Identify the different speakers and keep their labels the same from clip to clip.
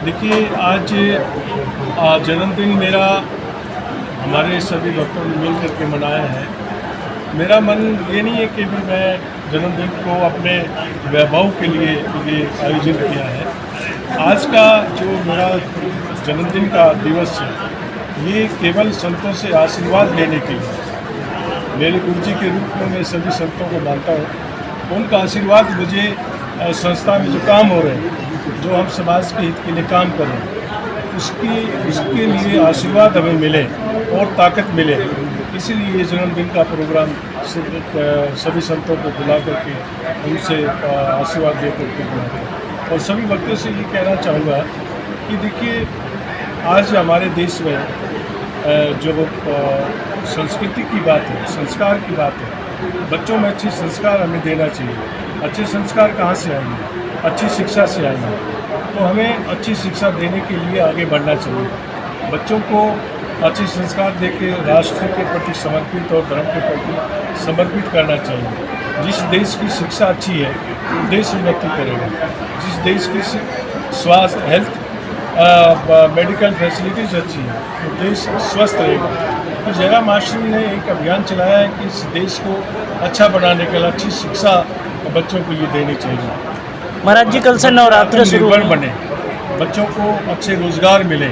Speaker 1: देखिए, आज जन्मदिन मेरा हमारे सभी भक्तों ने मिल करके मनाया है। मेरा मन ये नहीं है कि भी मैं जन्मदिन को अपने वैभव के लिए ये आयोजन किया है। आज का जो मेरा जन्मदिन का दिवस है, ये केवल संतों से आशीर्वाद लेने के लिए, मेरे गुरु जी के रूप में मैं सभी संतों को मानता हूँ। उनका आशीर्वाद मुझे संस्था में जो काम हो रहे हैं, जो हम समाज के हित के लिए काम कर रहे हैं, उसके लिए आशीर्वाद हमें मिले और ताकत मिले। इसीलिए ये जन्मदिन का प्रोग्राम सभी संतों को बुला करके उनसे आशीर्वाद दे करके बुलाते हैं। और सभी भक्तों से ये कहना चाहूँगा कि देखिए, आज हमारे देश में जो संस्कृति की बात है, संस्कार की बात है, बच्चों में अच्छे संस्कार हमें देना चाहिए। अच्छे संस्कार कहाँ से आएंगे? अच्छी शिक्षा से आएंगे। तो हमें अच्छी शिक्षा देने के लिए आगे बढ़ना चाहिए। बच्चों को अच्छे संस्कार देके राष्ट्र के प्रति समर्पित और धर्म के प्रति समर्पित करना चाहिए। जिस देश की शिक्षा अच्छी है, देश उन्नति करेगा। जिस देश की स्वास्थ्य हेल्थ मेडिकल फैसिलिटीज़ अच्छी है, तो देश स्वस्थ रहेगा। तो जयराम आश्रम ने एक अभियान चलाया है कि इस देश को अच्छा बनाने के लिए अच्छी शिक्षा बच्चों को ये देनी चाहिए।
Speaker 2: महाराज जी, कल से नवरात्र शुरू
Speaker 1: निर्भर बने, बच्चों को अच्छे रोजगार मिले,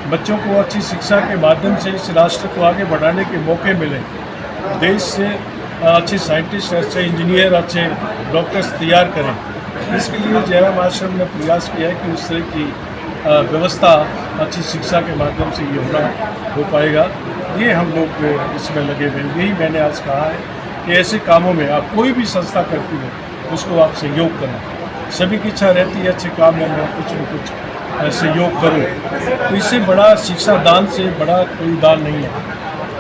Speaker 1: बच्चों को अच्छी शिक्षा के माध्यम से इस राष्ट्र को आगे बढ़ाने के मौके मिले, देश से अच्छे साइंटिस्ट, अच्छे इंजीनियर, अच्छे डॉक्टर्स तैयार करें। इसके लिए जयराम आश्रम ने प्रयास किया है कि उस तरह की व्यवस्था अच्छी शिक्षा के माध्यम से ये हो पाएगा। ये हम लोग इसमें लगे हुए हैं। यही मैंने आज कहा है कि ऐसे कामों में आप कोई भी संस्था करती हो, उसको आप सहयोग करें। सभी की इच्छा रहती है अच्छे काम में मैं कुछ न कुछ सहयोग करूं। तो इससे बड़ा शिक्षा दान से बड़ा कोई दान नहीं है।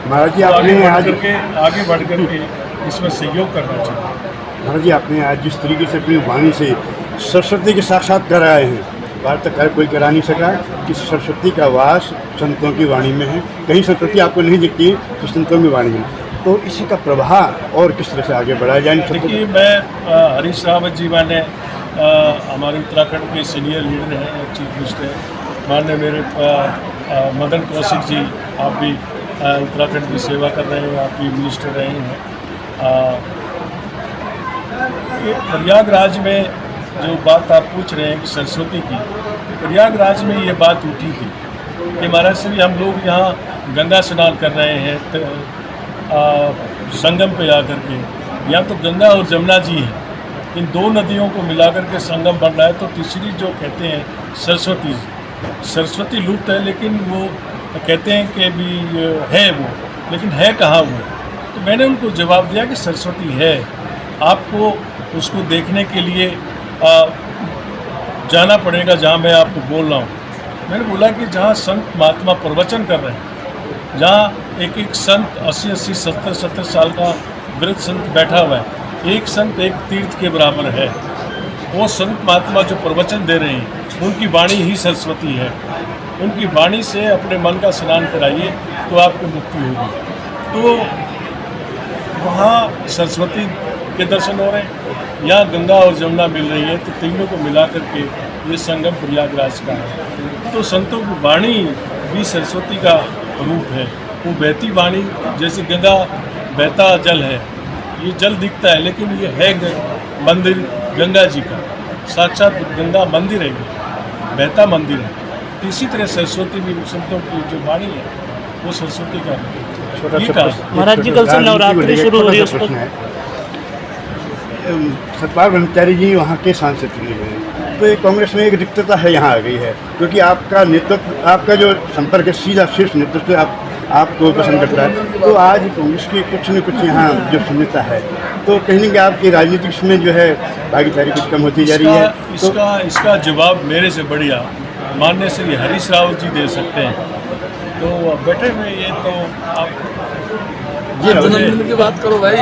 Speaker 3: महाराज जी,
Speaker 1: तो
Speaker 3: आपने
Speaker 1: आगे बढ़ करके इसमें सहयोग करना चाहिए।
Speaker 3: महाराज जी, आपने आज जिस तरीके से अपनी वाणी से सरस्वती के साक्षात्कार आए हैं, वार्ताकार कोई करा नहीं सका कि सरस्वती का वास संतों की वाणी में है। कहीं सरस्वती आपको नहीं दिखती तो संतों की वाणी में, तो इसी का प्रभाव और किस तरह से आगे बढ़ाया जाए?
Speaker 1: देखिए, मैं हरीश रावत जी माने हमारे उत्तराखंड के सीनियर लीडर हैं, चीफ मिनिस्टर माननीय मेरे मदन कौशिक जी, आप भी उत्तराखंड की सेवा कर रहे हैं, आप भी मिनिस्टर रहे हैं। प्रयागराज में जो बात आप पूछ रहे हैं कि सरस्वती की, प्रयागराज में ये बात उठी थी कि महाराज श्री हम लोग यहाँ गंगा स्नान कर रहे हैं संगम पे आकर के। यहाँ तो गंगा और जमुना जी हैं, इन दो नदियों को मिलाकर के संगम बन रहा है। तो तीसरी जो कहते हैं सरस्वती लुप्त है, लेकिन वो कहते हैं कि भी है वो, लेकिन है कहाँ वो? तो मैंने उनको जवाब दिया कि सरस्वती है, आपको उसको देखने के लिए जाना पड़ेगा जहाँ मैं आपको बोल रहा हूँ। मैंने बोला कि जहाँ संत महात्मा प्रवचन कर रहे हैं, जहाँ एक एक संत 80-80, 70-70 साल का वृद्ध संत बैठा हुआ है, एक संत एक तीर्थ के बराबर है। वो संत महात्मा जो प्रवचन दे रहे हैं, उनकी वाणी ही सरस्वती है। उनकी वाणी से अपने मन का स्नान कराइए तो आपको मुक्ति होगी। तो वहाँ सरस्वती के दर्शन हो रहे हैं, यहाँ गंगा और जमुना मिल रही है, तो तीनों को मिला करके ये संगम प्रयागराज का है। तो संतों की वाणी भी सरस्वती का रूप है। वो बहती वाणी, जैसे गंगा बहता जल है, ये जल दिखता है, लेकिन ये है मंदिर गंगा जी का, साक्षात गंगा मंदिर है, ये बहता मंदिर है। तो इसी तरह सरस्वती भी संतों की जो वाणी है, वो सरस्वती का
Speaker 2: महाराज जी, कल से नवरात्रि शुरू हो रही है।
Speaker 3: सतपाल ब्रह्मचारी जी वहाँ के सांसद चुने गए, तो ये कांग्रेस में एक रिक्तता है, यहाँ आ गई है, क्योंकि आपका नेतृत्व, आपका जो संपर्क है सीधा शीर्ष नेतृत्व आपको पसंद करता है। तो आज कांग्रेस की कुछ न कुछ यहाँ जो शून्यता है, तो कहीं ना कहीं आपकी राजनीतिक में जो है भागीदारी कुछ कम होती जा रही है।
Speaker 1: इसका जवाब मेरे से बढ़िया माननीय श्री हरीश रावत जी दे सकते हैं। तो बैठे हुए ये तो आप
Speaker 3: जन्मदिन की बात करो भाई।